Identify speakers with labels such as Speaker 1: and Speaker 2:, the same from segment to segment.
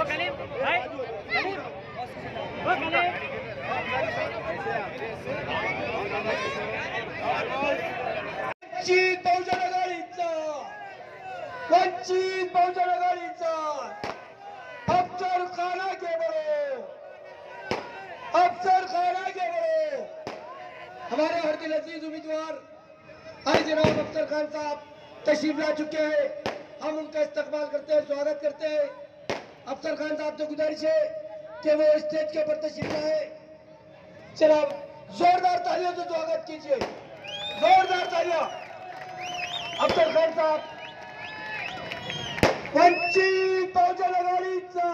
Speaker 1: वंचित बहुजन आघाडीचा वंचित बहुजन आघाडीचा अफसर खाना के बड़ो अफसर खाना के बड़ो हमारे हर दिल अजीज उम्मीदवार आज जनाब अफसर खान साहब तशरीफ ला चुके हैं। हम उनका इस्तकबाल करते हैं, स्वागत करते हैं। अफसर खान साहब से गुजारिश है कि वो स्टेज के ऊपर तशरीफ लाए। जनाब जोरदार तालियों से स्वागत कीजिए, जोरदार तालियां। अफसर खान साहब वंचित बहुजन आघाडीचा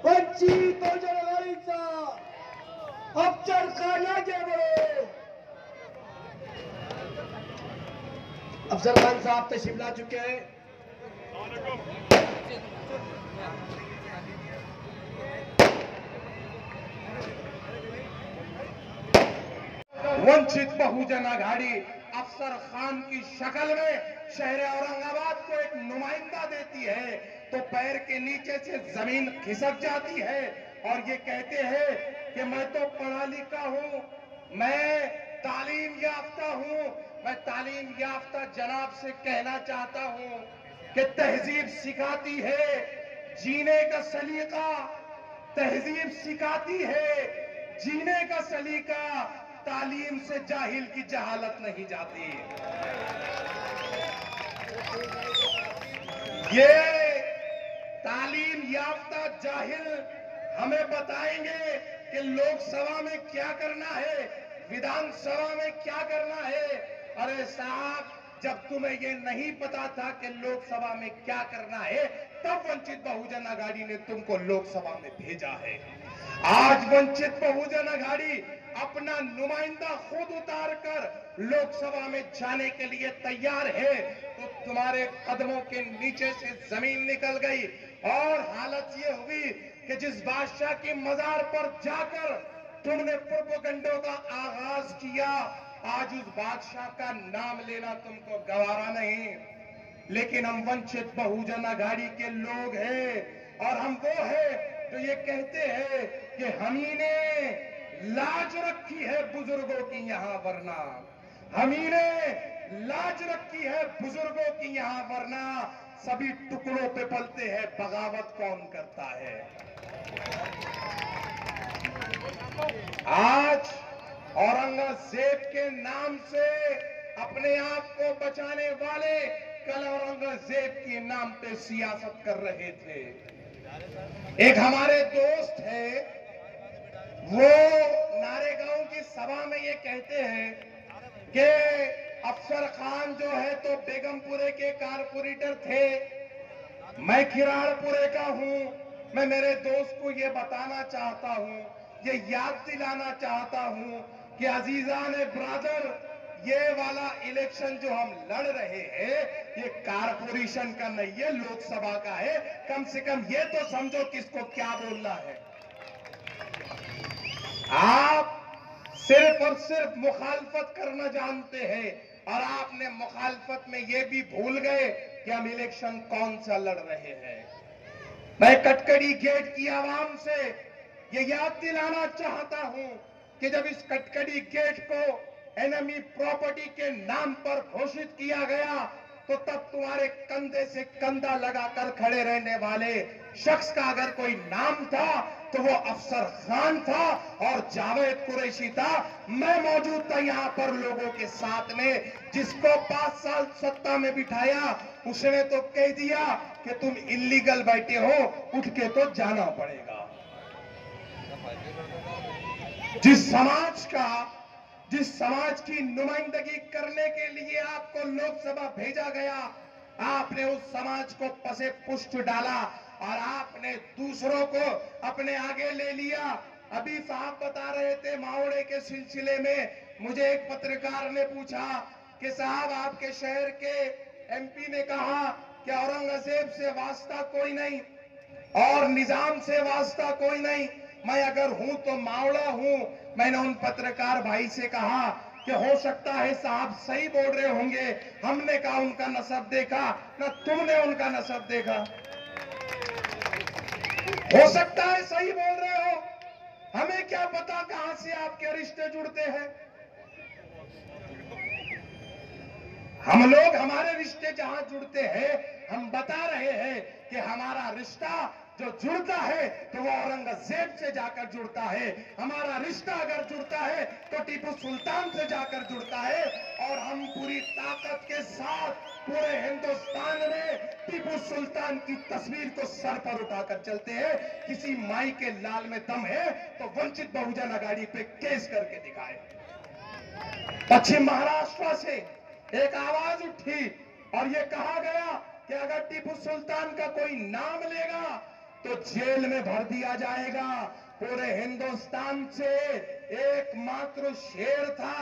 Speaker 1: वंचित बहुजन आघाडीचा अफसर खाना के बड़ो अफसर खान साहब तशरीफ ला चुके हैं।
Speaker 2: वंचित बहुजन आघाड़ी अफसर खान की शक्ल में शहर औरंगाबाद को एक नुमाइंदा देती है तो पैर के नीचे से जमीन खिसक जाती है और ये कहते हैं कि मैं तो पढ़ा लिखा हूं, मैं तालीम याफ्ता हूं। मैं तालीम याफ्ता जनाब से कहना चाहता हूं कि तहजीब सिखाती है जीने का सलीका, तहजीब सिखाती है जीने का सलीका। तालीम से जाहिल की जहालत नहीं जाती। ये तालीम याफ्ता जाहिल हमें बताएंगे कि लोकसभा में क्या करना है, विधानसभा में क्या करना है। अरे साहब, जब तुम्हें ये नहीं पता था कि लोकसभा में क्या करना है, तब वंचित बहुजन आघाड़ी ने तुमको लोकसभा में भेजा है। आज वंचित बहुजन आघाड़ी अपना नुमाइंदा खुद उतार कर लोकसभा में जाने के लिए तैयार है तो तुम्हारे कदमों के नीचे से जमीन निकल गई और हालत ये हुई कि जिस बादशाह की मजार पर जाकर तुमने प्रोपेगेंडा का आगाज किया, आज उस बादशाह का नाम लेना तुमको गवारा नहीं। लेकिन हम वंचित बहुजन आघाड़ी के लोग हैं और हम वो है तो ये कहते हैं कि हमही ने लाज रखी है बुजुर्गों की यहाँ वरना, हमही ने लाज रखी है बुजुर्गों की यहाँ वरना सभी टुकड़ों पे पलते हैं, बगावत कौन करता है। आज औरंगजेब के नाम से अपने आप को बचाने वाले कल औरंगजेब के नाम पे सियासत कर रहे थे। एक हमारे दोस्त है, वो नारेगांव की सभा में ये कहते हैं कि अफसर खान जो है तो बेगमपुरे के कारपोरेटर थे, मैं किराड़पुरे का हूं। मैं मेरे दोस्त को ये बताना चाहता हूं, ये याद दिलाना चाहता हूं कि अजीजान ब्रदर, ये वाला इलेक्शन जो हम लड़ रहे हैं ये कारपोरेशन का नहीं है, लोकसभा का है। कम से कम ये तो समझो किसको क्या बोलना है। आप सिर्फ और सिर्फ मुखालफत करना जानते हैं और आपने मुखालफत में ये भी भूल गए कि हम इलेक्शन कौन सा लड़ रहे हैं। मैं कटकड़ी गेट की आवाम से ये याद दिलाना चाहता हूं कि जब इस कटकड़ी गेट को एनिमी प्रॉपर्टी के नाम पर घोषित किया गया तो तब तुम्हारे कंधे से कंधा लगाकर खड़े रहने वाले शख्स का अगर कोई नाम था तो वो अफसर खान था और जावेद कुरैशी था। मैं मौजूद था यहाँ पर लोगों के साथ में, जिसको 5 साल सत्ता में बिठाया उसने तो कह दिया कि तुम इल्लीगल बैठे हो, उठ के तो जाना पड़ेगा। जिस समाज की नुमाइंदगी करने के लिए आपको लोकसभा भेजा गया, आपने उस समाज को पसे पुष्ट डाला और आपने दूसरों को अपने आगे ले लिया। अभी साहब बता रहे थे मावड़े के सिलसिले में, मुझे एक पत्रकार ने पूछा कि साहब आपके शहर के एमपी ने कहा कि औरंगजेब से वास्ता कोई नहीं और निजाम से वास्ता कोई नहीं, मैं अगर हूं तो मावड़ा हूं। मैंने उन पत्रकार भाई से कहा कि हो सकता है साहब सही बोल रहे होंगे, हमने कहा उनका नसब देखा ना तुमने उनका नसब देखा। हो सकता है सही बोल रहे हो, हमें क्या पता कहां से आपके रिश्ते जुड़ते हैं। हम लोग हमारे रिश्ते जहां जुड़ते हैं, हम बता रहे हैं कि हमारा रिश्ता जो जुड़ता है तो वो औरंगजेब से जाकर जुड़ता है। हमारा रिश्ता अगर जुड़ता है तो टीपू सुल्तान से जाकर जुड़ता है। और हम पूरी ताकत के साथ पूरे हिंदुस्तान में टीपू सुल्तान की तस्वीर को सर पर उठाकर चलते हैं। किसी माई के लाल में दम है तो वंचित बहुजन अघाड़ी पे केस करके दिखाए। पश्चिम महाराष्ट्र से एक आवाज उठी और ये कहा गया कि अगर टीपू सुल्तान का कोई नाम लेगा तो जेल में भर दिया जाएगा। पूरे हिंदुस्तान से एकमात्र शेर था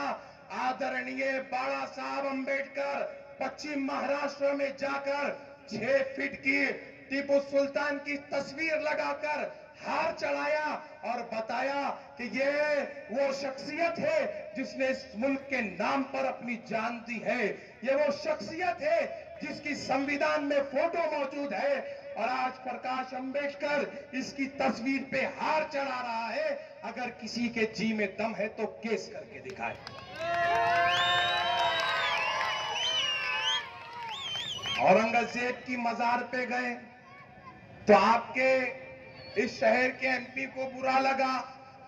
Speaker 2: आदरणीय बाबा साहब अंबेडकर। पश्चिम महाराष्ट्र में जाकर 6 फीट की टीपू सुल्तान की तस्वीर लगाकर हार चढ़ाया और बताया कि ये वो शख्सियत है जिसने इस मुल्क के नाम पर अपनी जान दी है। ये वो शख्सियत है जिसकी संविधान में फोटो मौजूद है। और आज प्रकाश अंबेडकर इसकी तस्वीर पे हार चढ़ा रहा है। अगर किसी के जी में दम है तो केस करके दिखाए। औरंगजेब की मजार पे गए तो आपके इस शहर के एमपी को बुरा लगा।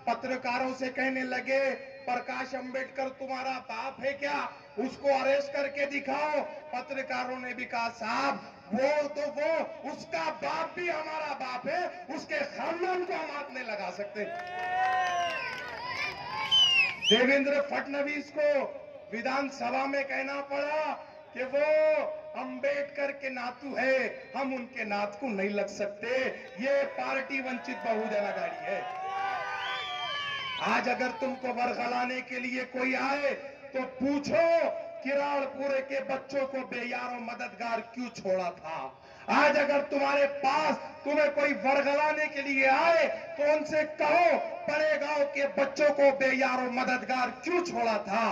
Speaker 2: पत्रकारों से कहने लगे प्रकाश अंबेडकर तुम्हारा बाप है क्या, उसको अरेस्ट करके दिखाओ। पत्रकारों ने भी कहा साहब वो उसका बाप भी हमारा बाप है, उसके खानदान को हम हाथ नहीं लगा सकते। देवेंद्र फडणवीस को विधानसभा में कहना पड़ा कि वो अंबेडकर के नातू है, हम उनके नात को नहीं लग सकते। ये पार्टी वंचित बहुजन अघाड़ी है। आज अगर तुमको बरगलाने के लिए कोई आए तो पूछो किराड़पुरे के बच्चों को बेयारो मददगार क्यों छोड़ा था। आज अगर तुम्हारे पास तुम्हें कोई बरगलाने के लिए आए तो उनसे कहो बड़े गांव के बच्चों को बेयारो मददगार क्यों छोड़ा था।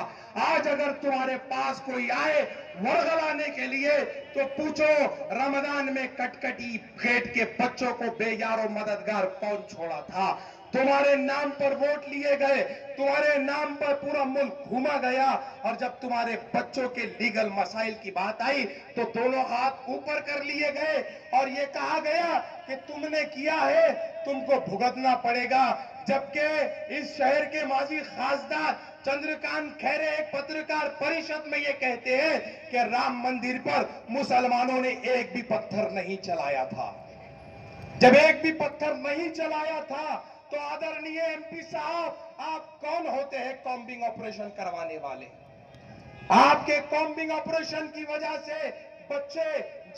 Speaker 2: आज अगर तुम्हारे पास कोई आए वरगलाने के लिए तो पूछो रमजान में कटकटी गेट के बच्चों को बेयारो मददगार कौन छोड़ा था। तुम्हारे नाम पर वोट लिए गए, तुम्हारे नाम पर पूरा मुल्क घूमा गया और जब तुम्हारे बच्चों के लीगल मसाइल की बात आई तो दोनों हाथ ऊपर कर लिए गए और ये कहा गया कि तुमने किया है तुमको भुगतना पड़ेगा। जबकि इस शहर के माजी खासदार चंद्रकांत खैरे एक पत्रकार परिषद में ये कहते हैं कि राम मंदिर पर मुसलमानों ने एक भी पत्थर नहीं चलाया था। जब एक भी पत्थर नहीं चलाया था तो आदरणीय एमपी साहब आप कौन होते हैं कॉम्बिंग ऑपरेशन करवाने वाले। आपके कॉम्बिंग ऑपरेशन की वजह से बच्चे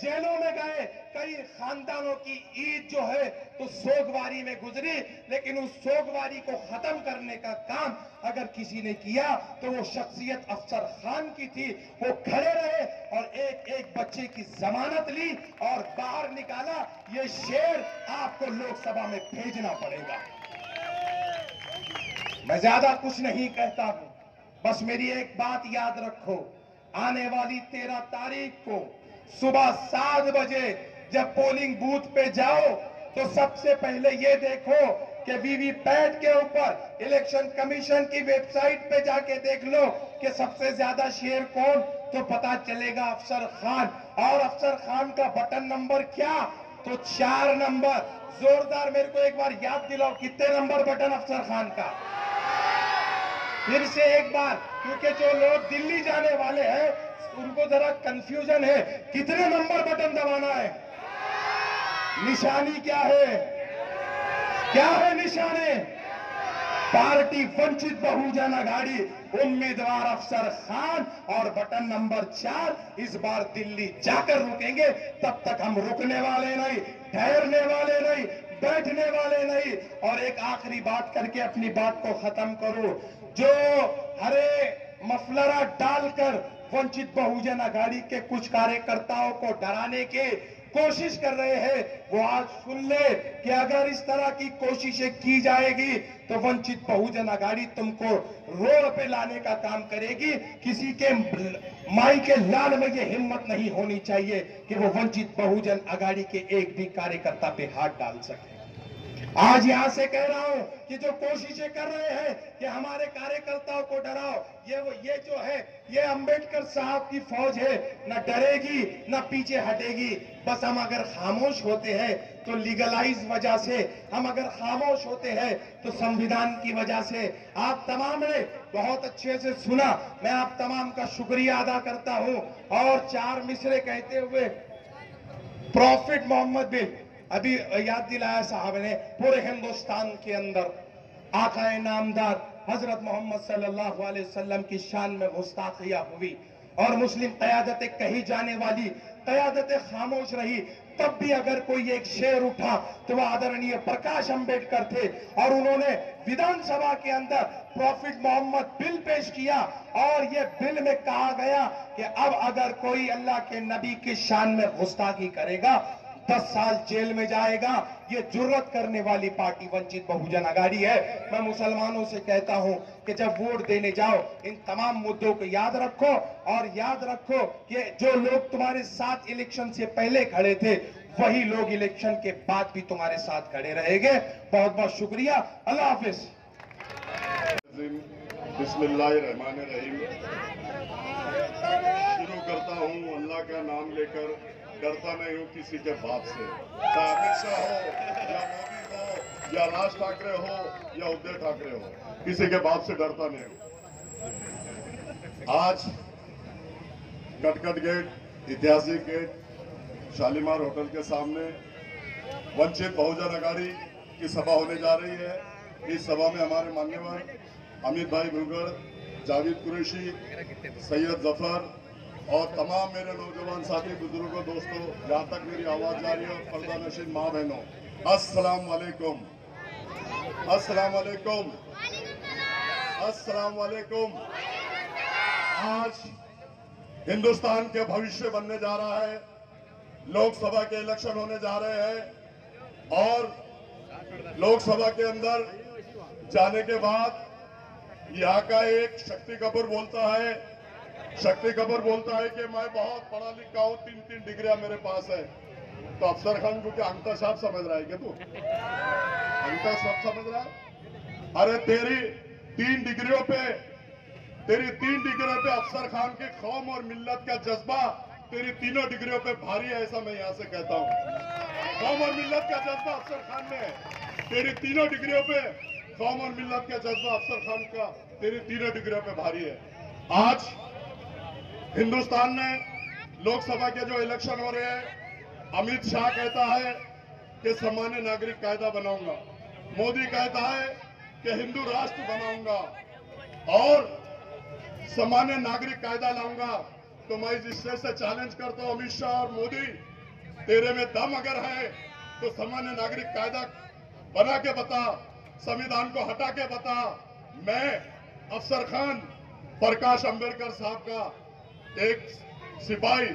Speaker 2: जेलों में गए। कई खानदानों की ईद जो है तो सोगवारी में गुजरी, लेकिन उस सोगवारी को खत्म करने का काम अगर किसी ने किया तो वो शख्सियत अफसर खान की थी। वो खड़े रहे और एक एक बच्चे की जमानत ली और बाहर निकाला। ये शेर आपको लोकसभा में भेजना पड़ेगा। मैं ज्यादा कुछ नहीं कहता हूं, बस मेरी एक बात याद रखो, आने वाली 13 तारीख को सुबह 7 बजे जब पोलिंग बूथ पे जाओ तो सबसे पहले ये देखो कि वीवीपैट के ऊपर इलेक्शन कमीशन की वेबसाइट पे जाके देख लो कि सबसे ज्यादा शेर कौन, तो पता चलेगा अफसर खान। और अफसर खान का बटन नंबर क्या, तो 4 नंबर। जोरदार मेरे को एक बार याद दिलाओ कितने नंबर बटन अफसर खान का। फिर से एक बार, क्योंकि जो लोग दिल्ली जाने वाले हैं उनको जरा कंफ्यूजन है, कितने नंबर बटन दबाना है। निशानी क्या है, क्या है निशाने, पार्टी वंचित बहुजन अघाड़ी, उम्मीदवार अफसर खान और बटन नंबर 4। इस बार दिल्ली जाकर रुकेंगे, तब तक हम रुकने वाले नहीं, ठहरने वाले नहीं, बैठने वाले नहीं। और एक आखिरी बात करके अपनी बात को खत्म करो। जो हरे मफलरा डालकर वंचित बहुजन अघाड़ी के कुछ कार्यकर्ताओं को डराने के कोशिश कर रहे हैं, वो आज सुन ले कि अगर इस तरह की कोशिशें की जाएगी तो वंचित बहुजन अघाड़ी तुमको रोड पे लाने का काम करेगी। किसी के माई के लाल में ये हिम्मत नहीं होनी चाहिए कि वो वंचित बहुजन अघाड़ी के एक भी कार्यकर्ता पे हाथ डाल सके। आज यहां से कह रहा हूं कि जो कोशिशें कर रहे हैं कि हमारे कार्यकर्ताओं को डराओ, ये जो है ये अंबेडकर साहब की फौज है, न डरेगी न पीछे हटेगी। बस हम अगर खामोश होते हैं तो लीगलाइज वजह से, हम अगर खामोश होते हैं तो संविधान की वजह से। आप तमाम ने बहुत अच्छे से सुना, मैं आप तमाम का शुक्रिया अदा करता हूं। और 4 मिसरे कहते हुए प्रॉफिट मोहम्मद बिन अभी याद दिलाया साहब ने, पूरे हिंदुस्तान के अंदर आकाए नामदार हजरत मोहम्मद सल्लल्लाहु अलैहि वसल्लम की शान में गुस्ताखियां हुई और मुस्लिम क़यादतें कही जाने वाली क़यादतें खामोश रही। तब भी अगर कोई एक शेर उठा तो वह आदरणीय प्रकाश अंबेडकर थे और उन्होंने विधानसभा के अंदर प्रॉफिट मोहम्मद बिल पेश किया और ये बिल में कहा गया कि अब अगर कोई अल्लाह के नबी की शान में गुस्ताखी करेगा 10 साल जेल में जाएगा। ये जुर्रत करने वाली पार्टी वंचित बहुजन आघाड़ी है। मैं मुसलमानों से कहता हूं कि जब वोट देने जाओ इन तमाम मुद्दों को याद रखो और याद रखो कि जो लोग तुम्हारे साथ इलेक्शन से पहले खड़े थे वही लोग इलेक्शन के बाद भी तुम्हारे साथ खड़े रहेंगे। बहुत बहुत शुक्रिया, अल्लाह हाफिज।
Speaker 3: बिस्मिल्लाहिर्रहमानिर्रहीम। शुरू करता हूँ अल्लाह का नाम लेकर। डरता नहीं हूँ किसी के बाप से, चाहे अमित शाह हो या मोदी हो या राज ठाकरे हो या उद्धव ठाकरे हो, किसी के बाप से डरता नहीं हूँ। आज कटकट गेट, ऐतिहासिक गेट, शालीमार होटल के सामने वंचित बहुजन आघाड़ी की सभा होने जा रही है। इस सभा में हमारे मान्यवर अमित भाई भुगड़, जावेद कुरैशी, सैयद जफर और तमाम मेरे नौजवान साथी, बुजुर्गों, दोस्तों, जहाँ तक मेरी आवाज जा रही है, और पर्दा नशीन माँ बहनों, अस्सलाम वालेकुम, अस्सलाम वालेकुम, अस्सलाम वालेकुम। आज हिंदुस्तान के भविष्य बनने जा रहा है, लोकसभा के इलेक्शन होने जा रहे हैं और लोकसभा के अंदर जाने के बाद यहाँ का एक शक्ति कपूर बोलता है, शक्ति कपूर बोलता है कि मैं बहुत पढ़ा लिखा हूँ, 3 डिग्रियां मेरे पास है। तो अफसर खान को क्या अंगठा साहब समझ रहा है क्या तू? अंगठा साहब समझ रहा है? अरे तेरी 3 डिग्रियों पे अफसर खान की कौम और मिल्लत का जज्बा तेरी 3 डिग्रियों पे भारी है, ऐसा मैं यहाँ से कहता हूँ। कौम और मिल्लत का जज्बा अफसर खान ने तेरी 3 डिग्रियों पे, कौम और मिल्लत का जज्बा अफसर खान का तेरी 3 डिग्रियों पे भारी है। आज हिंदुस्तान में लोकसभा के जो इलेक्शन हो रहे हैं, अमित शाह कहता है कि सामान्य नागरिक कायदा बनाऊंगा, मोदी कहता है कि हिंदू राष्ट्र बनाऊंगा और सामान्य नागरिक कायदा लाऊंगा। तो मैं इस स्टेज से चैलेंज करता हूं, अमित शाह और मोदी, तेरे में दम अगर है तो सामान्य नागरिक कायदा बना के बता, संविधान को हटा के बता। मैं अफसर खान प्रकाश अंबेडकर साहब का एक सिपाही,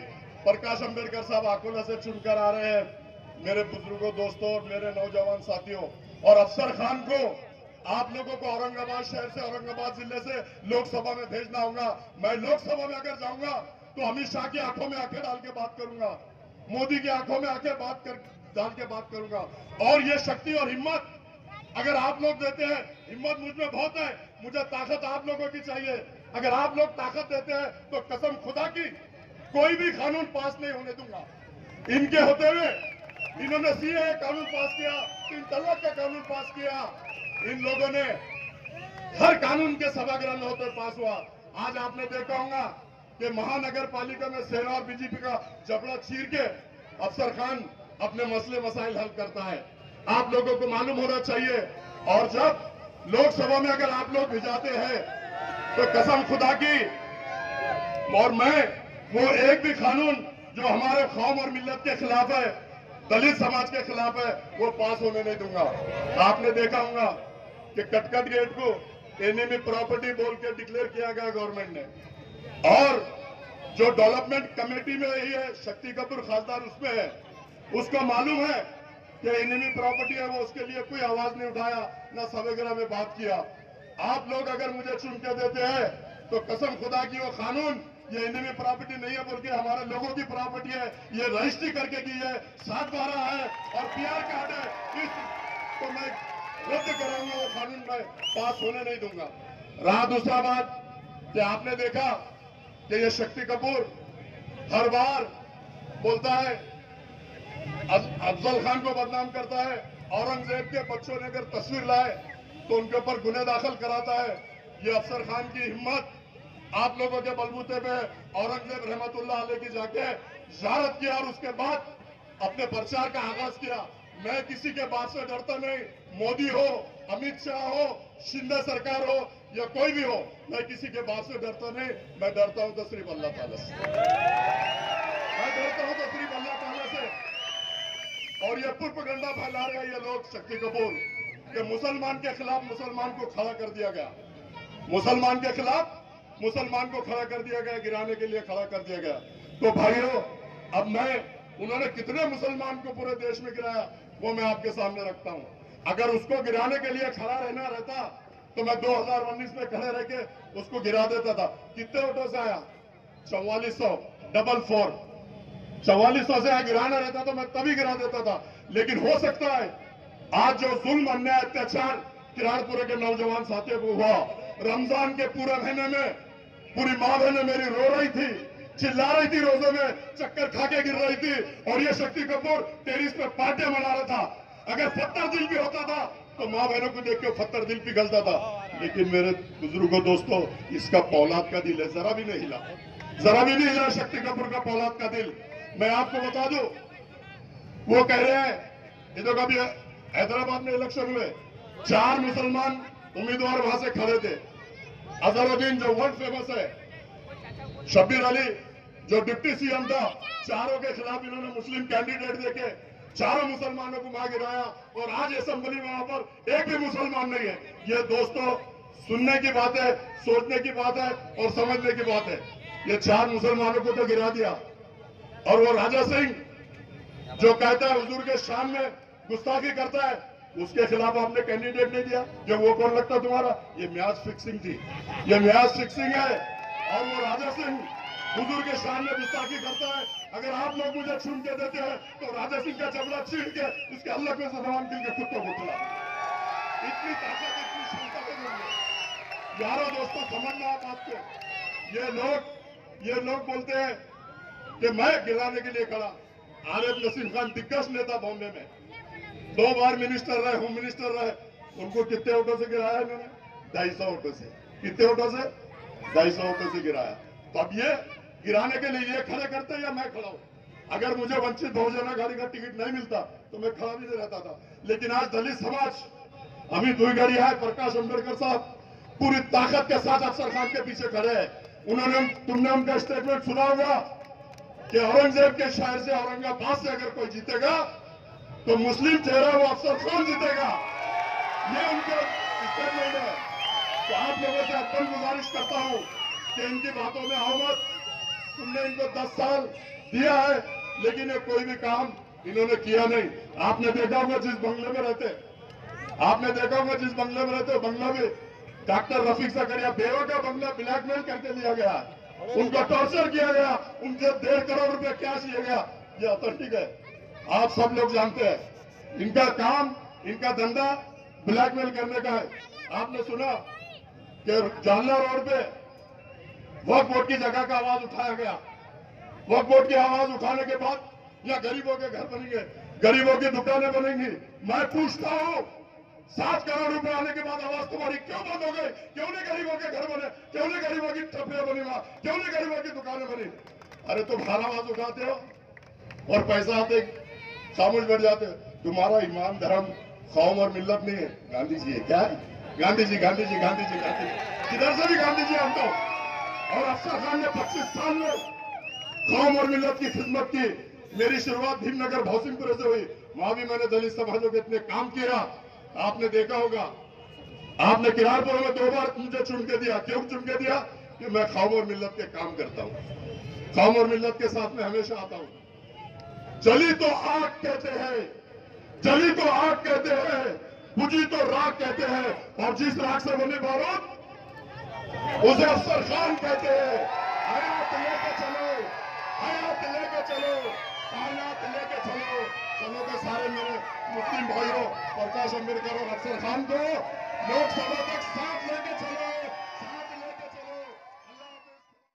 Speaker 3: प्रकाश अंबेडकर साहब अकोला से चुनकर आ रहे हैं। मेरे बुजुर्गों, दोस्तों और मेरे नौजवान साथियों, और अफसर खान को, आप लोगों को औरंगाबाद शहर से, औरंगाबाद जिले से लोकसभा में भेजना होगा। मैं लोकसभा में अगर जाऊंगा तो अमित शाह की आंखों में आंखें डाल के बात करूंगा, मोदी की आंखों में आंखें डाल के बात करूंगा। और ये शक्ति और हिम्मत अगर आप लोग देते हैं, हिम्मत मुझ में बहुत है, मुझे ताकत आप लोगों की चाहिए। अगर आप लोग ताकत देते हैं तो कसम खुदा की कोई भी कानून पास नहीं होने दूंगा। इनके होते हुए इन्होंने सीए कानून पास किया, 3 तलाक का कानून पास किया, इन लोगों ने हर कानून के सभागृह में होते पास हुआ। आज आपने देखा होगा कि महानगर पालिका में सेना और बीजेपी का जबड़ा चीर के अफसर खान अपने मसले मसाइल हल करता है। आप लोगों को मालूम होना चाहिए। और जब लोकसभा में अगर आप लोग भिजाते हैं तो कसम खुदा की, और मैं वो एक भी कानून जो हमारे कौम और मिल्लत के खिलाफ है, दलित समाज के खिलाफ है, वो पास होने नहीं दूंगा। आपने देखा होगा कि कटकट गेट को एनिमी प्रॉपर्टी बोल के डिक्लेयर किया गया गवर्नमेंट ने, और जो डेवलपमेंट कमेटी में रही है शक्ति कपूर खासदार उसमें है, उसको मालूम है कि एनिमी प्रॉपर्टी है, वो उसके लिए कोई आवाज नहीं उठाया, ना सभागृह में बात किया। आप लोग अगर मुझे चुन के देते हैं तो कसम खुदा की वो कानून, ये एनिमी प्रॉपर्टी नहीं है बल्कि हमारे लोगों की प्रॉपर्टी है, ये रजिस्ट्री करके की है, 7/12 है और पीआर कार्ड है। तो मैं रद्द कराऊंगा, वो कानून मैं पास होने नहीं दूंगा। रहा दूसरा बात कि आपने देखा कि ये शक्ति कपूर हर बार बोलता है, अफजल खान को बदनाम करता है, औरंगजेब के बच्चों ने अगर तस्वीर लाए तो उनके ऊपर गुनाह दाखिल कराता है। ये अफसर खान की हिम्मत आप लोगों के बलबूते पे औरंगजेब रहमतुल्लाह अलैह की जाके ज़ियारत किया और उसके बाद अपने प्रचार का आगाज किया। मैं किसी के बात से डरता नहीं, मोदी हो, अमित शाह हो, शिंदे सरकार हो या कोई भी हो, मैं किसी के बात से डरता नहीं। मैं डरता हूं तो सिर्फ अल्लाह ताला से, मैं डरता हूं तो सिर्फ अल्लाह ताला से। और ये प्रोपेगेंडा फैला रहे हैं ये लोग शक्ति कपूर कि मुसलमान के खिलाफ मुसलमान को खड़ा कर दिया गया, मुसलमान के खिलाफ मुसलमान को खड़ा कर दिया गया, गिराने के लिए खड़ा कर दिया गया। तो भाइयों, अब मैं उन्होंने कितने मुसलमान को पूरे देश में गिराया वो मैं आपके सामने रखता हूं। अगर उसको गिराने के लिए खड़ा रहना रहता तो मैं 2019 में खड़े रह के उसको गिरा देता था। कितने वोटों से आया? 4400, 4400 से गिराना रहता तो मैं तभी गिरा देता था। लेकिन हो सकता है आज जो जुल्म, अन्याय, अत्याचार किराड़पुरे के नौजवान साथियों को हुआ, रमजान के पूरे महीने में पूरी माँ बहनें मेरी रो रही थी, चिल्ला रही थी, रोजे में चक्कर खा के गिर रही थी, और ये शक्ति कपूर टेरिस पे पार्टी मना रहा था। अगर फत्तर दिल भी होता था तो माँ बहनों को देख के फत्तर दिल पिघलता था। लेकिन मेरे बुजुर्गों, दोस्तों, इसका पौलाद का दिल है, जरा भी नहीं हिला, जरा भी नहीं हिला शक्ति कपूर का पौलाद का दिल। मैं आपको बता दूं, वो कह रहे हैं, ये तो कभी हैदराबाद में इलेक्शन हुए, 4 मुसलमान उम्मीदवार वहां से खड़े थे। अजहरुद्दीन जो वर्ल्ड फेमस है, शब्बीर अली जो डिप्टी सीएम था, चारों के खिलाफ इन्होंने मुस्लिम कैंडिडेट देके चारों मुसलमानों को वहां गिराया, और आज असेंबली में वहां पर एक भी मुसलमान नहीं है। ये दोस्तों सुनने की बात है, सोचने की बात है और समझने की बात है। ये 4 मुसलमानों को तो गिरा दिया, और वो राजा सिंह जो कहता है हुजूर के शान में गुस्ताखी करता है, उसके खिलाफ आपने कैंडिडेट नहीं दिया। जो वो कौन लगता तुम्हारा? ये म्याज फिक्सिंग थी, ये म्याज फिक्सिंग है। और वो राजा सिंह हुजूर के शान में गुस्ताखी करता है। अगर आप लोग मुझे छूट के देते हैं तो राजा सिंह का चमड़ा छीन के उसके अल्लाह को सलाम के कुत्तों को खिला। इतनी ताकत, इतनी क्षमता के लोग। यारों दोस्तों, समझना आप आपको, ये लोग बोलते हैं कि मैं गिराने के लिए खड़ा। आरिफ नसीम खान दिग्गज नेता बॉम्बे में 2 बार मिनिस्टर रहे, होम मिनिस्टर रहे, उनको कितने वोटों से गिराया इन्होंने? 250 वोटों से। कितने वोटों से? 250 वोटों से गिराया। तो अब ये गिराने के लिए ये खड़े करते या मैं खड़ा हूं? अगर मुझे वंचित बहुजन आघाड़ी का टिकट नहीं मिलता तो मैं खड़ा भी नहीं रहता था। लेकिन आज दलित समाज, अमित दुईगढ़ी है, प्रकाश अंबेडकर साहब पूरी ताकत के साथ अफसर खान के पीछे खड़े हैं। तुमने उनका स्टेटमेंट सुना होगा कि औरंगजेब के शहर से, औरंगाबाद से अगर कोई जीतेगा तो मुस्लिम चेहरा वो अफसर खान जीतेगा। ये उनके स्टेटमेंट है। तो आप लोगों से अपन गुजारिश करता हूं कि इनकी बातों में आओ मत। तुमने इनको 10 साल दिया है, लेकिन ये कोई भी काम इन्होंने किया नहीं। आपने देखा होगा जिस बंगले में रहते, बंगला भी डॉक्टर रफीक सकरिया बेवा का बंगला ब्लैकमेल करके लिया गया, उनको टॉर्चर किया गया, उनसे 1.5 करोड़ रुपए कैश लिया गया। ये ऑथेंटिक है, आप सब लोग जानते हैं। इनका काम, इनका धंधा ब्लैकमेल करने का है। आपने सुना कि जालना रोड पे वक्फ बोर्ड की जगह का आवाज उठाया गया। वक्फ बोर्ड की आवाज उठाने के बाद या गरीबों के घर बनेंगे, गरीबों की दुकानें बनेंगी। मैं पूछता हूं, 7 करोड़ रुपए आने के बाद आवाज तुम्हारी क्यों बंद हो गई? क्यों नहीं गरीबों के घर बने? क्यों नहीं गरीबों की टपरियां बनी वहां? क्यों नहीं गरीबों की दुकानें बनी? अरे तुम हर आवाज उठाते हो और पैसा आते खामोश बैठ जाते हो। तुम्हारा ईमान, धर्म, कौम और मिल्लत नहीं है, गांधी जी है। क्या है? गांधी जी, गांधी जी, गांधी जी, गांधी जी। किधर से भी गांधी जी हम तो। और अफसर खान ने 25 साल में कौम और मिल्लत की खिदमत की। मेरी शुरुआत भीमनगर भौसिंगपुर से हुई, वहां भी मैंने दलित समाजों के इतने काम किया। आपने देखा होगा, आपने किराड़पुर में 2 बार मुझे चुन के दिया। क्यों चुन के दिया? कि मैं कौम और मिल्लत के काम करता हूं, कौम और मिल्लत के साथ में हमेशा आता हूं। जली तो आग कहते हैं, जली तो आग कहते हैं, बुझी तो राख कहते हैं, और जिस राख से बने बारूद उसे अफसर खान कहते हैं। हयात लेके चलो, हयात लेके चलो, कायनात लेके चलो। चलो के सारे मेरे मुस्लिम भाइयों प्रकाश अंबेडकर और अफसर खान को लोकसभा तक साथ लेके चलो।